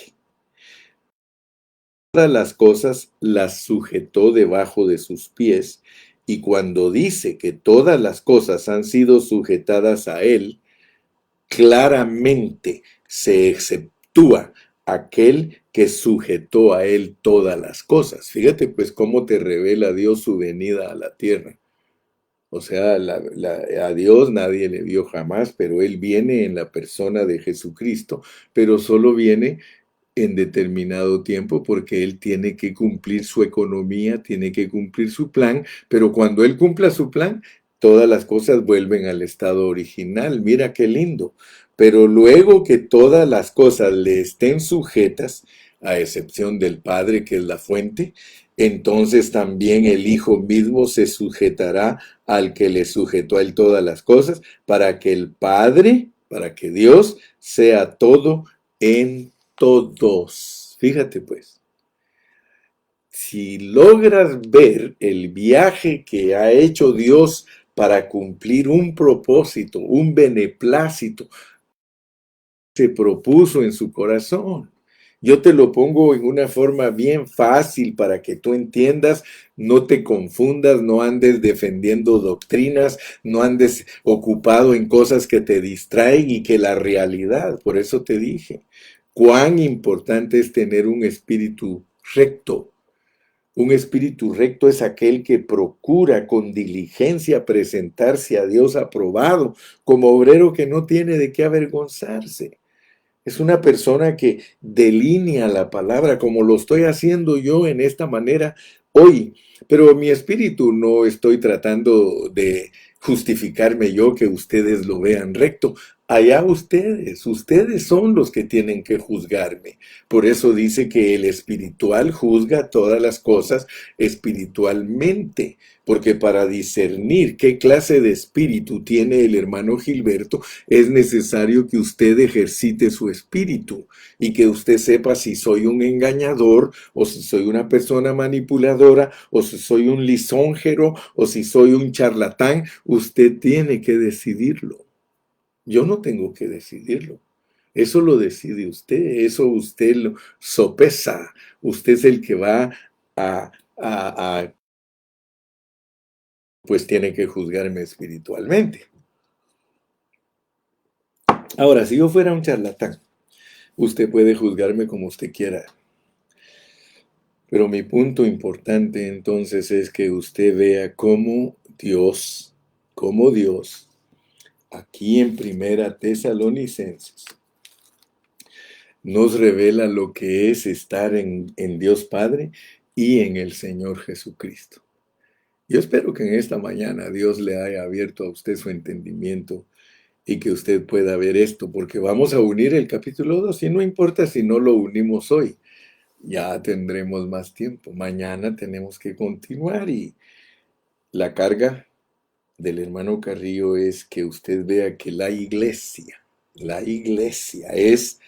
Todas las cosas las sujetó debajo de sus pies, y cuando dice que todas las cosas han sido sujetadas a él, claramente se exceptúa aquel que sujetó a él todas las cosas. Fíjate pues cómo te revela Dios su venida a la tierra. O sea, a Dios nadie le vio jamás, pero Él viene en la persona de Jesucristo, pero solo viene en determinado tiempo porque Él tiene que cumplir su economía, tiene que cumplir su plan, pero cuando Él cumpla su plan, todas las cosas vuelven al estado original. Mira qué lindo. Pero luego que todas las cosas le estén sujetas, a excepción del Padre, que es la fuente, entonces también el Hijo mismo se sujetará al que le sujetó a Él todas las cosas, para que el Padre, para que Dios sea todo en todos. Fíjate pues, si logras ver el viaje que ha hecho Dios para cumplir un propósito, un beneplácito, se propuso en su corazón. Yo te lo pongo en una forma bien fácil para que tú entiendas, no te confundas, no andes defendiendo doctrinas, no andes ocupado en cosas que te distraen y que la realidad, por eso te dije, cuán importante es tener un espíritu recto. Un espíritu recto es aquel que procura con diligencia presentarse a Dios aprobado, como obrero que no tiene de qué avergonzarse. Es una persona que delinea la palabra como lo estoy haciendo yo en esta manera hoy. Pero mi espíritu no estoy tratando de justificarme yo que ustedes lo vean recto. Allá ustedes son los que tienen que juzgarme. Por eso dice que el espiritual juzga todas las cosas espiritualmente. Porque para discernir qué clase de espíritu tiene el hermano Gilberto, es necesario que usted ejercite su espíritu y que usted sepa si soy un engañador o si soy una persona manipuladora o si soy un lisonjero o si soy un charlatán. Usted tiene que decidirlo. Yo no tengo que decidirlo. Eso lo decide usted, eso usted lo sopesa. Usted es el que va pues tiene que juzgarme espiritualmente. Ahora, si yo fuera un charlatán, usted puede juzgarme como usted quiera. Pero mi punto importante entonces es que usted vea cómo Dios aquí en Primera Tesalonicenses, nos revela lo que es estar en Dios Padre y en el Señor Jesucristo. Yo espero que en esta mañana Dios le haya abierto a usted su entendimiento y que usted pueda ver esto, porque vamos a unir el capítulo 2 y no importa si no lo unimos hoy, ya tendremos más tiempo. Mañana tenemos que continuar y la carga del hermano Carrillo es que usted vea que la iglesia es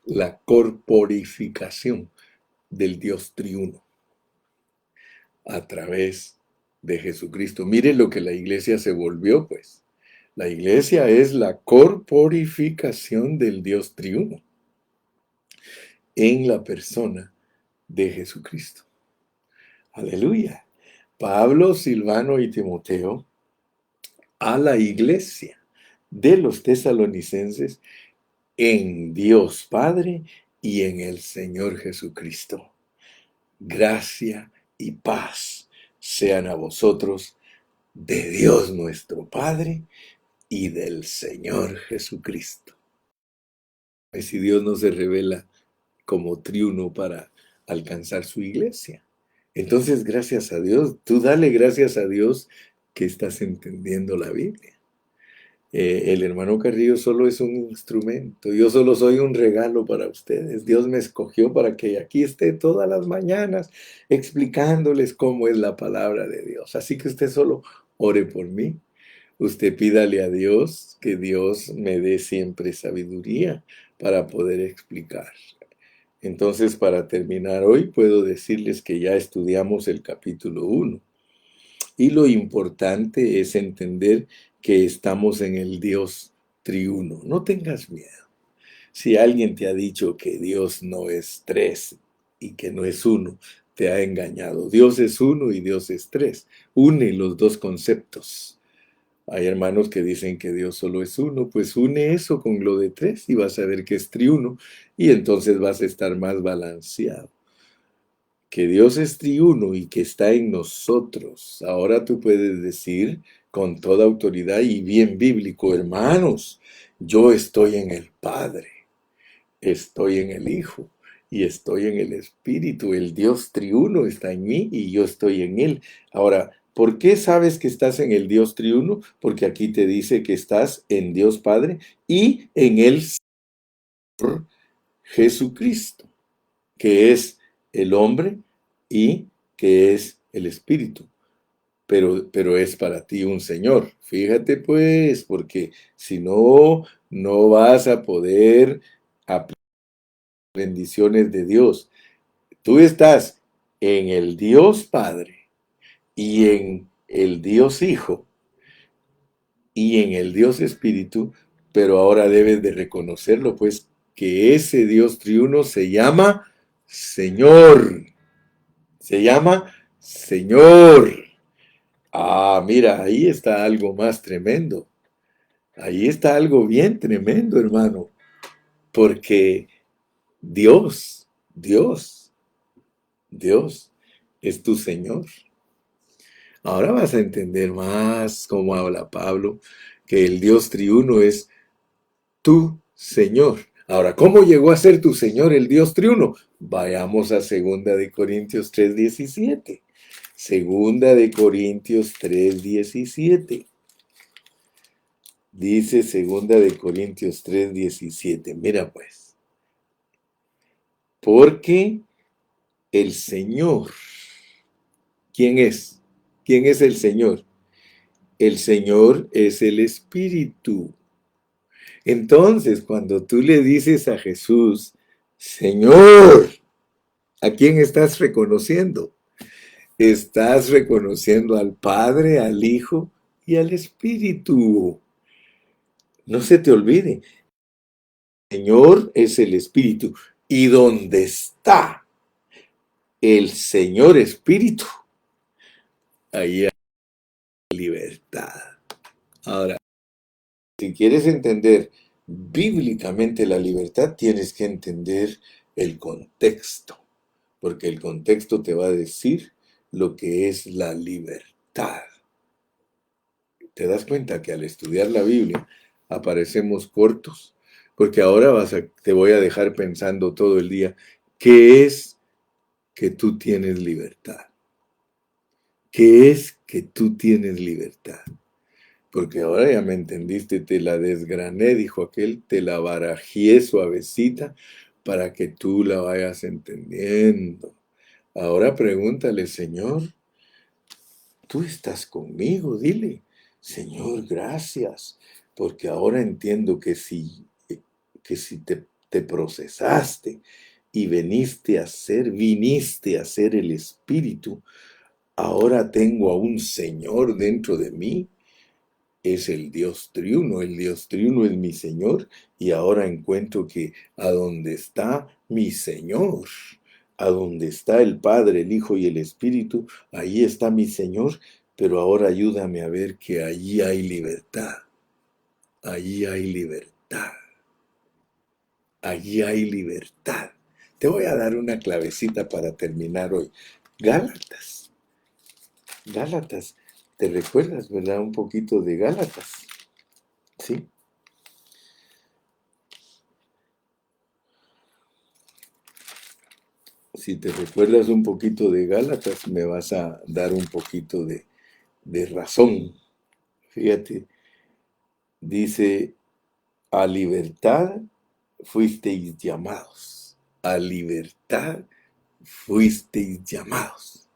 la corporificación del Dios triuno a través de Jesucristo. Mire lo que la iglesia se volvió, pues. La iglesia es la corporificación del Dios triuno en la persona de Jesucristo. Aleluya. Pablo, Silvano y Timoteo a la iglesia de los tesalonicenses en Dios Padre y en el Señor Jesucristo. Gracia y paz sean a vosotros de Dios nuestro Padre y del Señor Jesucristo. Y si Dios no se revela como triuno para alcanzar su iglesia, entonces gracias a Dios, tú dale gracias a Dios que estás entendiendo la Biblia. El hermano Carrillo solo es un instrumento, yo solo soy un regalo para ustedes. Dios me escogió para que aquí esté todas las mañanas explicándoles cómo es la palabra de Dios. Así que usted solo ore por mí. Usted pídale a Dios que Dios me dé siempre sabiduría para poder explicar. Entonces, para terminar hoy, puedo decirles que ya estudiamos el capítulo 1. Y lo importante es entender que estamos en el Dios triuno. No tengas miedo. Si alguien te ha dicho que Dios no es tres y que no es uno, te ha engañado. Dios es uno y Dios es tres. Une los dos conceptos. Hay hermanos que dicen que Dios solo es uno, pues une eso con lo de tres y vas a ver que es triuno y entonces vas a estar más balanceado. Que Dios es triuno y que está en nosotros. Ahora tú puedes decir con toda autoridad y bien bíblico, hermanos, yo estoy en el Padre, estoy en el Hijo y estoy en el Espíritu. El Dios triuno está en mí y yo estoy en Él. Ahora, ¿por qué sabes que estás en el Dios triuno? Porque aquí te dice que estás en Dios Padre y en el Señor Jesucristo, que es el hombre y que es el espíritu, pero es para ti un Señor. Fíjate pues, porque si no, no vas a poder aplicar bendiciones de Dios. Tú estás en el Dios Padre y en el Dios Hijo y en el Dios Espíritu, pero ahora debes de reconocerlo, pues, que ese Dios triuno se llama Señor. Se llama Señor. Ah, mira, ahí está algo más tremendo. Ahí está algo bien tremendo, hermano. Porque Dios es tu Señor. Ahora vas a entender más cómo habla Pablo, que el Dios triuno es tu Señor. Ahora, ¿cómo llegó a ser tu Señor el Dios triuno? Vayamos a 2 Corintios 3:17. 2 Corintios 3:17. Dice 2 Corintios 3:17. Mira pues, porque el Señor, ¿quién es? ¿Quién es el Señor? El Señor es el Espíritu. Entonces, cuando tú le dices a Jesús, Señor, ¿a quién estás reconociendo? Estás reconociendo al Padre, al Hijo y al Espíritu. No se te olvide, el Señor es el Espíritu. Y donde está el Señor Espíritu, ahí hay libertad. Ahora, si quieres entender bíblicamente la libertad, tienes que entender el contexto, porque el contexto te va a decir lo que es la libertad. Te das cuenta que al estudiar la Biblia aparecemos cortos, porque ahora te voy a dejar pensando todo el día, ¿qué es que tú tienes libertad? ¿Qué es que tú tienes libertad? Porque ahora ya me entendiste, te la desgrané, dijo aquel, te la barajé suavecita para que tú la vayas entendiendo. Ahora pregúntale, Señor, tú estás conmigo, dile, Señor, gracias, porque ahora entiendo que si te procesaste y viniste a ser el Espíritu, ahora tengo a un Señor dentro de mí. Es el Dios triuno es mi Señor, y ahora encuentro que a donde está mi Señor, a donde está el Padre, el Hijo y el Espíritu, ahí está mi Señor, pero ahora ayúdame a ver que allí hay libertad, allí hay libertad, allí hay libertad. Te voy a dar una clavecita para terminar hoy. Gálatas, Gálatas, ¿te recuerdas, verdad? Un poquito de Gálatas, ¿sí? Si te recuerdas un poquito de Gálatas, me vas a dar un poquito de razón. Fíjate, dice, a libertad fuisteis llamados. A libertad fuisteis llamados.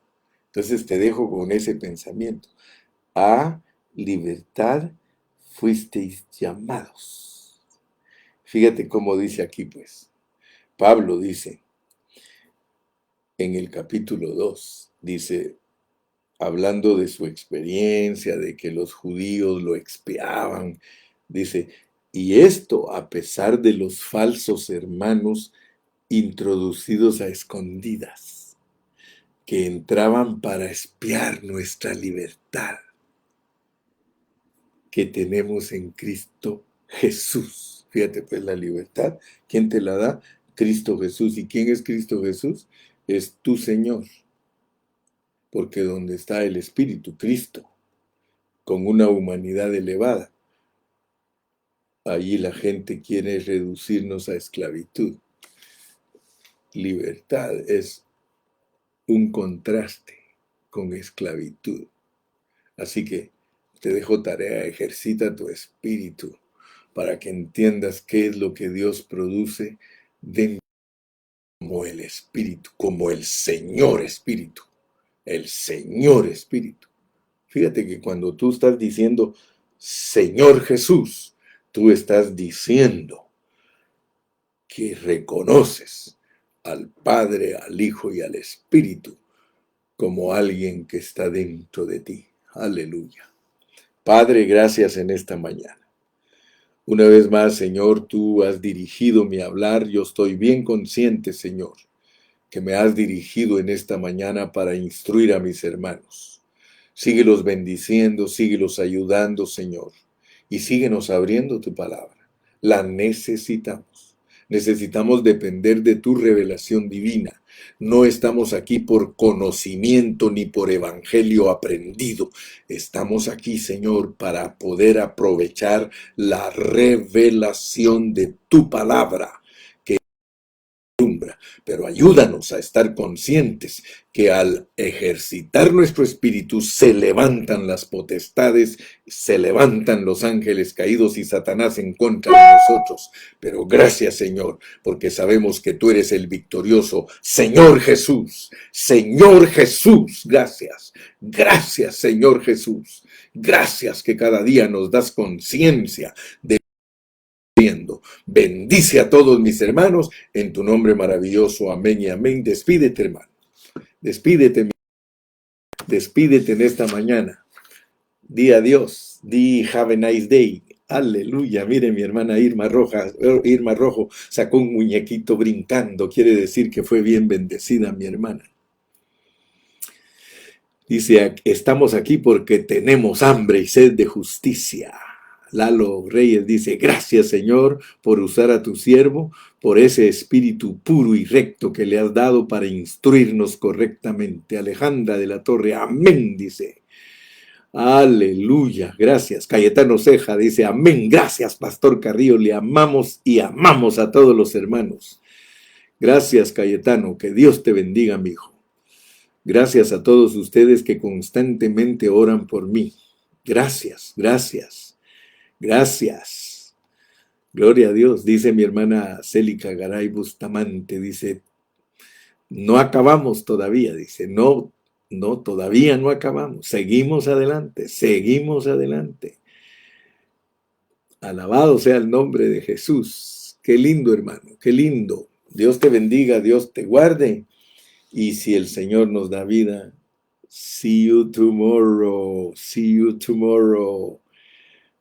Entonces te dejo con ese pensamiento. A libertad fuisteis llamados. Fíjate cómo dice aquí, pues. Pablo dice, en el capítulo 2, dice, hablando de su experiencia, de que los judíos lo expiaban, dice, y esto a pesar de los falsos hermanos introducidos a escondidas, que entraban para espiar nuestra libertad que tenemos en Cristo Jesús. Fíjate pues la libertad, ¿quién te la da? Cristo Jesús. ¿Y quién es Cristo Jesús? Es tu Señor. Porque donde está el Espíritu, Cristo, con una humanidad elevada, allí la gente quiere reducirnos a esclavitud. Libertad es un contraste con esclavitud. Así que te dejo tarea, ejercita tu espíritu para que entiendas qué es lo que Dios produce dentro como el Espíritu, como el Señor Espíritu. El Señor Espíritu. Fíjate que cuando tú estás diciendo Señor Jesús, tú estás diciendo que reconoces al Padre, al Hijo y al Espíritu como alguien que está dentro de ti. Aleluya. Padre, gracias en esta mañana. Una vez más, Señor, tú has dirigido mi hablar. Yo estoy bien consciente, Señor, que me has dirigido en esta mañana para instruir a mis hermanos. Síguelos bendiciendo, síguelos ayudando, Señor, y síguenos abriendo tu palabra. La necesitamos. Necesitamos depender de tu revelación divina. No estamos aquí por conocimiento ni por evangelio aprendido. Estamos aquí, Señor, para poder aprovechar la revelación de tu palabra. Pero ayúdanos a estar conscientes que al ejercitar nuestro espíritu se levantan las potestades, se levantan los ángeles caídos y Satanás en contra de nosotros. Pero gracias, Señor, porque sabemos que tú eres el victorioso Señor Jesús. Señor Jesús, gracias. Gracias, Señor Jesús. Gracias que cada día nos das conciencia de bendice a todos mis hermanos en tu nombre maravilloso. Amén y amén. Despídete, hermano. Despídete en esta mañana. Di adiós. Di have a nice day. Aleluya. Mire, mi hermana Irma Rojo sacó un muñequito brincando. Quiere decir que fue bien bendecida mi hermana. Dice, estamos aquí porque tenemos hambre y sed de justicia. Lalo Reyes dice, gracias Señor por usar a tu siervo, por ese espíritu puro y recto que le has dado para instruirnos correctamente. Alejandra de la Torre, amén, dice. Aleluya, gracias. Cayetano Ceja dice, amén, gracias, Pastor Carrillo, le amamos y amamos a todos los hermanos. Gracias, Cayetano, que Dios te bendiga, mi hijo. Gracias a todos ustedes que constantemente oran por mí. Gracias, gracias, gracias. Gloria a Dios, dice mi hermana Célica Garay Bustamante, dice, no acabamos todavía, dice, no, no, todavía no acabamos, seguimos adelante, seguimos adelante. Alabado sea el nombre de Jesús. Qué lindo, hermano, qué lindo. Dios te bendiga, Dios te guarde. Y si el Señor nos da vida, see you tomorrow, see you tomorrow.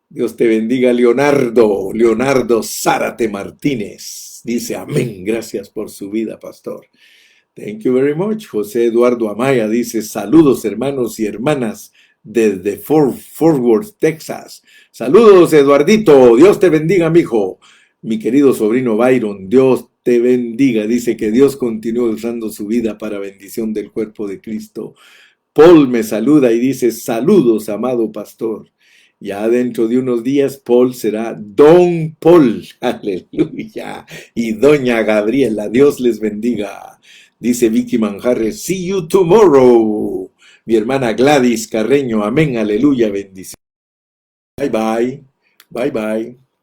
Dios te bendiga, Leonardo, Leonardo Zárate Martínez. Dice, amén, gracias por su vida, pastor. Thank you very much. José Eduardo Amaya dice, saludos hermanos y hermanas desde Fort Worth, Texas. Saludos, Eduardito. Dios te bendiga, mijo. Mi querido sobrino Byron, Dios te bendiga. Dice que Dios continúe usando su vida para bendición del cuerpo de Cristo. Paul me saluda y dice, saludos, amado pastor. Ya dentro de unos días, Paul será Don Paul. Aleluya. Y Doña Gabriela, Dios les bendiga. Dice Vicky Manjarres, see you tomorrow. Mi hermana Gladys Carreño, amén, aleluya, bendición. Bye bye, bye bye.